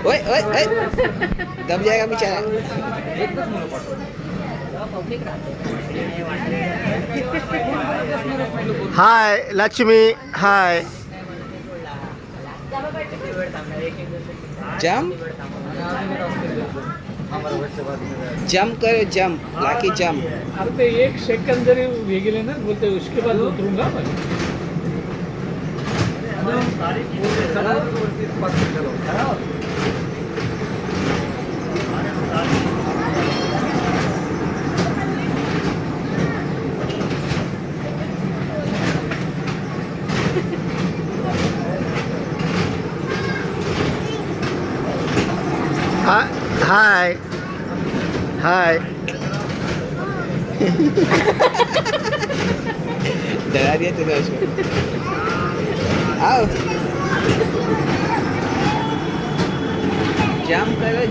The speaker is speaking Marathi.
ओए ओए ओए दब जाएगा बेचारा. हाय लक्ष्मी हाय. जंप जंप करो जंप लाकी जंप. अरे ते एक सेकंद जरी हे गेले ना बोलते उसके बाद उतरूंगा मैं. हाय हाय. डरा दिया तूने उसको. आओ जंप करो